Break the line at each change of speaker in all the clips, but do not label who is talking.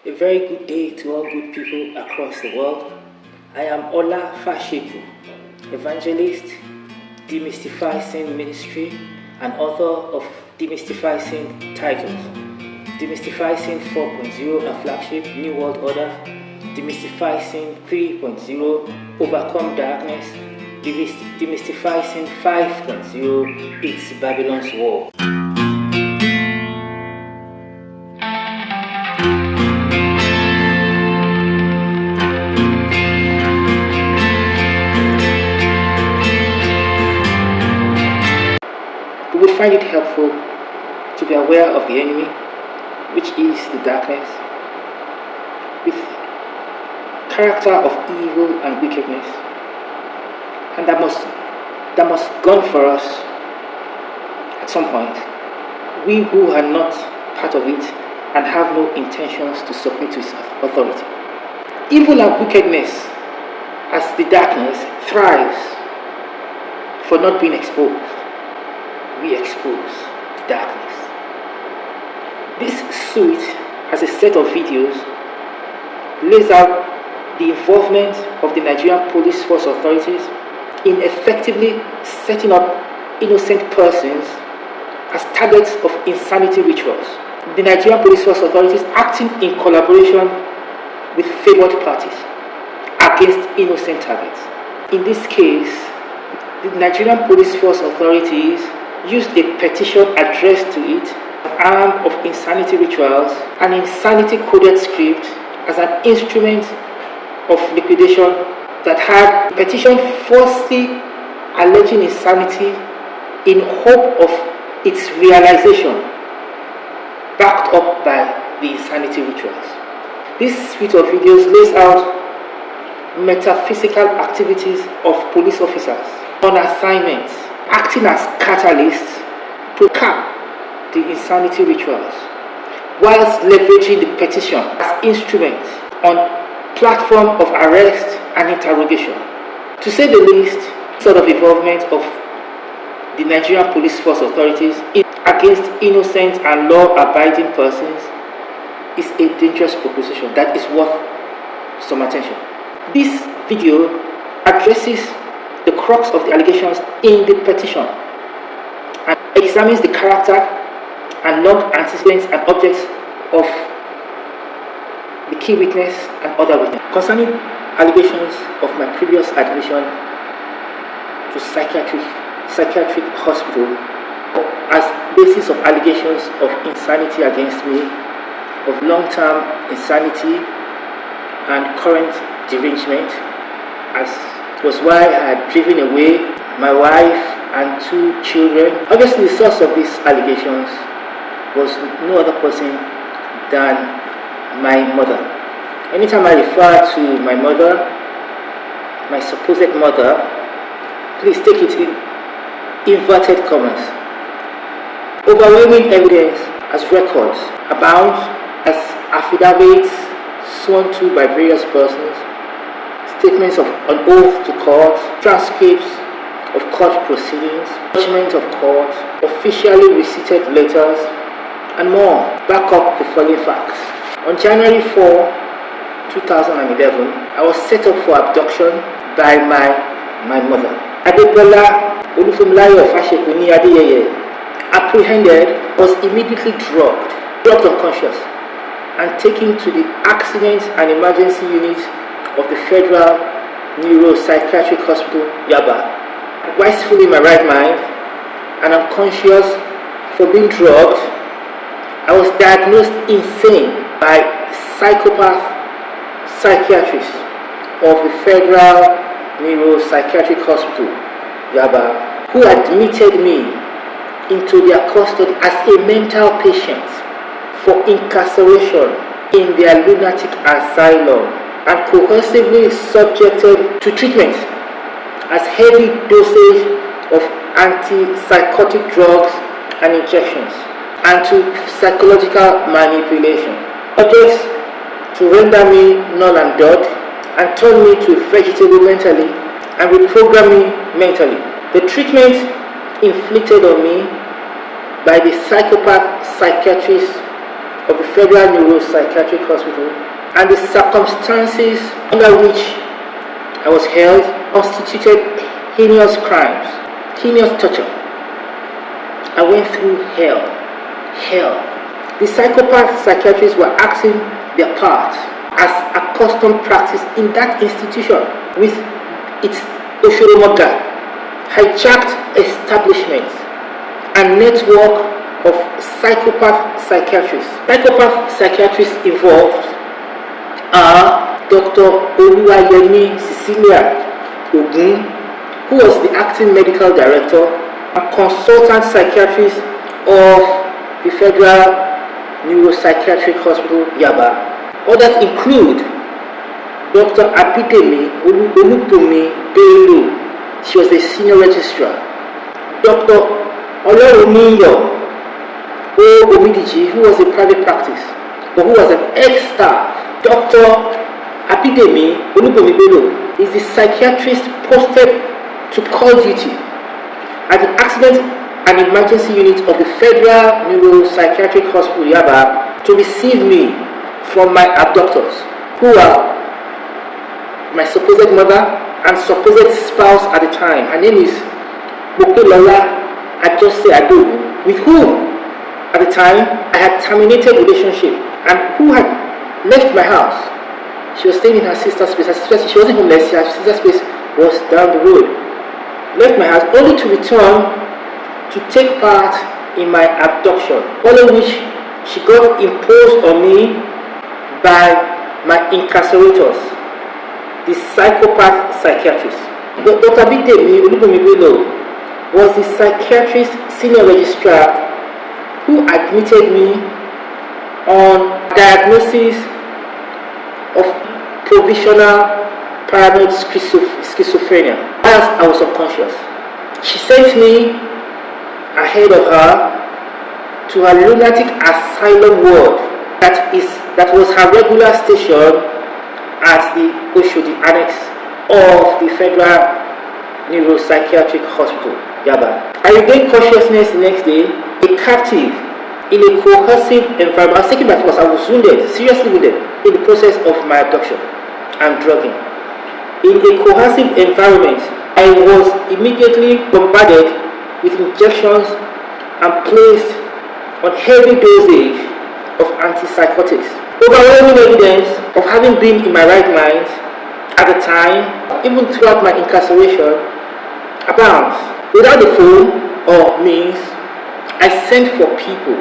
A very good day to all good people across the world. I am Ola Fasheku, evangelist, Demystify Sin Ministry, and author of Demystify Sin titles: Demystify Sin 4.0, a flagship, New World Order; Demystify Sin 3.0, Overcome Darkness; Demystify Sin 5.0, It's Babylon's War. We would find it helpful to be aware of the enemy, which is the darkness, with character of evil and wickedness, and that must gone for us at some point. We who are not part of it and have no intentions to submit to its authority. Evil and wickedness, as the darkness, thrives for not being exposed. We expose darkness. This suite, as a set of videos, lays out the involvement of the Nigerian police force authorities in effectively setting up innocent persons as targets of insanity rituals. The Nigerian police force authorities acting in collaboration with favored parties against innocent targets. In this case, the Nigerian police force authorities used a petition addressed to it, an arm of insanity rituals, an insanity coded script as an instrument of liquidation that had a petition falsely alleging insanity in hope of its realization, backed up by the insanity rituals. This suite of videos lays out metaphysical activities of police officers on assignment, acting as catalysts to cap the insanity rituals, whilst leveraging the petition as instruments on platform of arrest and interrogation. To say the least, sort of involvement of the Nigerian police force authorities against innocent and law-abiding persons is a dangerous proposition that is worth some attention. This video addresses the crux of the allegations in the petition and examines the character and long antecedents and objects of the key witness and other witnesses. Concerning allegations of my previous admission to psychiatric hospital as basis of allegations of insanity against me, of long-term insanity and current derangement, as was why I had driven away my wife and 2 children. Obviously, the source of these allegations was no other person than my mother. Anytime I refer to my mother, my supposed mother, please take it in inverted commas. Overwhelming evidence as records abound, as affidavits sworn to by various persons, statements on oath to court, transcripts of court proceedings, judgment of court, officially receipted letters, and more back up the following facts. On January 4, 2011, I was set up for abduction by my mother. Adebola Olufumlayo Fasheku ni Adeyeye, apprehended, was immediately dropped unconscious, and taken to the Accident and Emergency Unit of the Federal Psychiatric Hospital, Yaba. Whilst fully in my right mind and unconscious for being drugged, I was diagnosed insane by Psychiatric of the Federal Psychiatric Hospital, Yaba, who admitted me into their custody as a mental patient for incarceration in their lunatic asylum, and coercively subjected to treatment as heavy dosage of antipsychotic drugs and injections, and to psychological manipulation, objects to render me null and dead and turn me to a vegetable mentally and reprogram me mentally. The treatment inflicted on me by the psychiatrist of the Federal Psychiatric Hospital and the circumstances under which I was held constituted heinous crimes, heinous torture. I went through hell. The psychopath psychiatrists were acting their part as a custom practice in that institution with its Oshoromoga, hijacked establishments and network of psychopath psychiatrists. Psychopath psychiatrists involved are Dr. Oluwayemi Cecilia Ogun, who was the acting medical director and consultant psychiatrist of the Federal Psychiatric Hospital, Yaba. Others include Dr. Abidemi Olubumi Bello. She was a senior registrar. Dr. Oloruniyo Omidiji, who was a private practice, but who was an ex-staff. Dr. Abidemi Olubumi Bello is the psychiatrist posted to call duty at the accident and emergency unit of the Federal Psychiatric Hospital, Yaba, to receive me from my abductors, who are my supposed mother and supposed spouse at the time. Her name is Mokelola Ajose Ado, with whom at the time I had terminated relationship and who had left my house. She was staying in her sister's place. She wasn't homeless. Her sister's place was down the road. Left my house only to return to take part in my abduction, following which she got imposed on me by my incarcerators, the psychopath psychiatrist. Dr. Abidemi Olubumi Bello was the psychiatrist senior registrar who admitted me on diagnosis of provisional paranoid schizophrenia whilst I was unconscious. She sent me ahead of her to her lunatic asylum ward that was her regular station at the Oshodi Annex of the Federal Psychiatric Hospital, Yaba. I regained consciousness the next day, a captive in a coercive environment. I was taken by force. I was wounded, seriously wounded, in the process of my abduction and drugging. In a coercive environment, I was immediately bombarded with injections and placed on heavy dosage of antipsychotics. Overwhelming evidence of having been in my right mind at the time, even throughout my incarceration, abounds. Without the phone or means, I sent for people,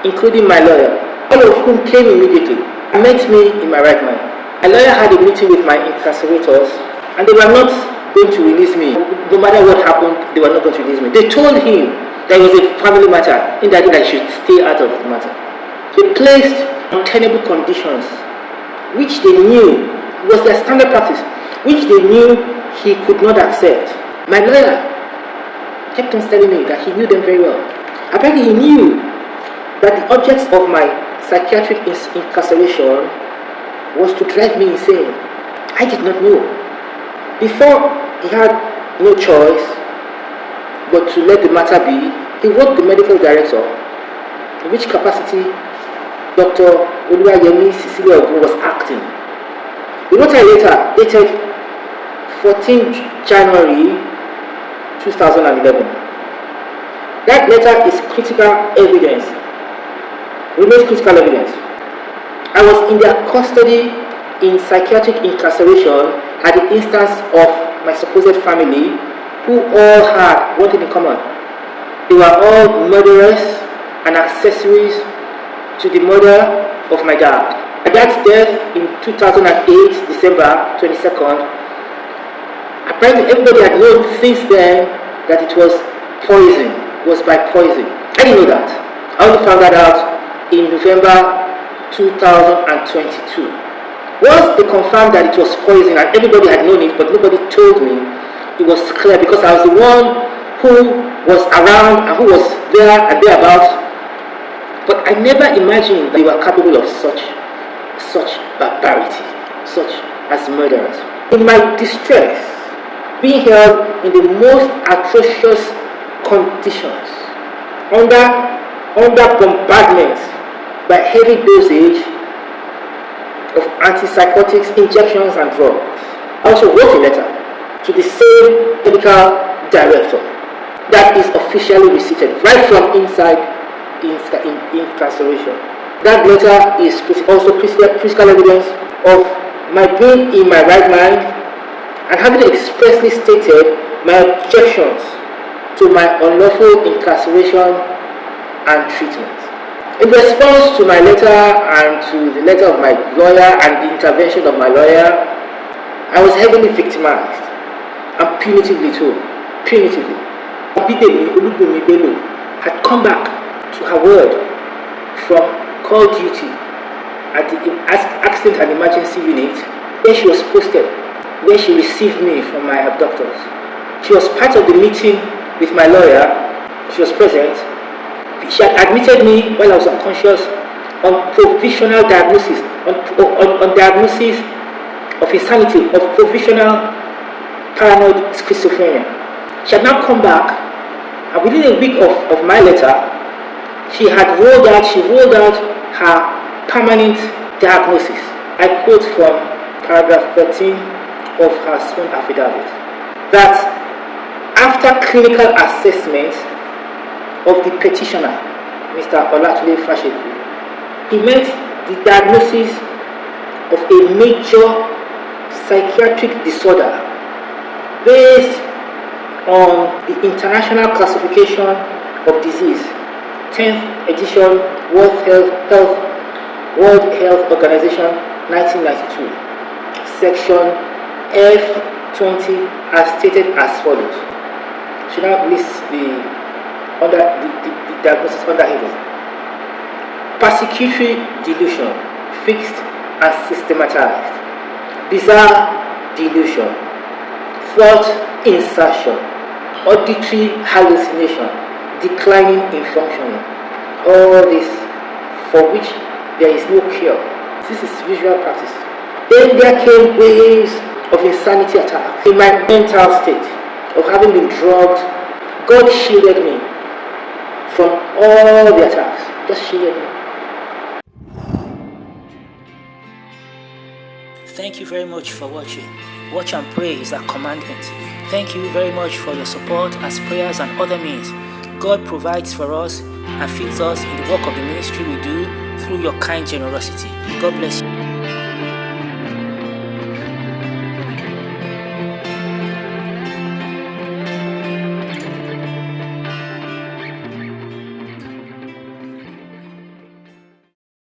including my lawyer, all of whom came immediately and met me in my right mind. My lawyer had a meeting with my incarcerators, and they were not going to release me. No matter what happened, they were not going to release me. They told him that it was a family matter, in that I should stay out of the matter. They placed untenable conditions, which they knew was their standard practice, which they knew he could not accept. My lawyer kept on telling me that he knew them very well. Apparently he knew that the object of my psychiatric incarceration was to drive me insane. I did not know. Before he had no choice but to let the matter be, he wrote the medical director, in which capacity Dr. Oluwayemi Cecilia Ogun was acting. The letter later, dated 14 January 2011. That letter is critical evidence, remains critical evidence. I was in their custody in psychiatric incarceration at the instance of my supposed family, who all had one thing in common. They were all murderers and accessories to the murder of my dad. My dad's death in 2008, December 22nd, apparently everybody had known since then that it was poison, was by poison. I didn't know that. I only found that out in November 2022. Once they confirmed that it was poison and everybody had known it, but nobody told me, it was clear because I was the one who was around and who was there and thereabouts. But I never imagined they were capable of such barbarity, such as murderers. In my distress, being held in the most atrocious conditions, under bombardment, by heavy dosage of antipsychotics, injections, and drugs. I also wrote a letter to the same medical director that is officially receipted right from inside incarceration. That letter is also physical evidence of my being in my right mind and having expressly stated my objections to my unlawful incarceration and treatment. In response to my letter and to the letter of my lawyer and the intervention of my lawyer, I was heavily victimized and punitively too. Punitively. Abidemi Olubunmi Bello had come back to her word from call duty at the accident and emergency unit where she was posted, where she received me from my abductors. She was part of the meeting with my lawyer. She was present. She had admitted me while I was unconscious on provisional diagnosis, on diagnosis of insanity, of provisional paranoid schizophrenia. She had now come back, and within a week of my letter, she rolled out her permanent diagnosis. I quote from paragraph 13 of her sworn affidavit, that after clinical assessment of the petitioner, Mr. Olatunde Fasheku, he met the diagnosis of a major psychiatric disorder based on the International Classification of Disease, 10th edition, World Health Organization, 1992, section F20, as stated as follows. She now lists the diagnosis under heading: persecutory delusion, fixed and systematized; bizarre delusion; thought insertion; auditory hallucination; declining in functioning. All this for which there is no cure. This is usual practice. Then there came waves of insanity attacks in my mental state of having been drugged. God shielded me from all the attacks. Just shielded me.
Thank you very much for watching. Watch and pray is a commandment. Thank you very much for your support as prayers and other means. God provides for us and feeds us in the work of the ministry we do through your kind generosity. God bless you.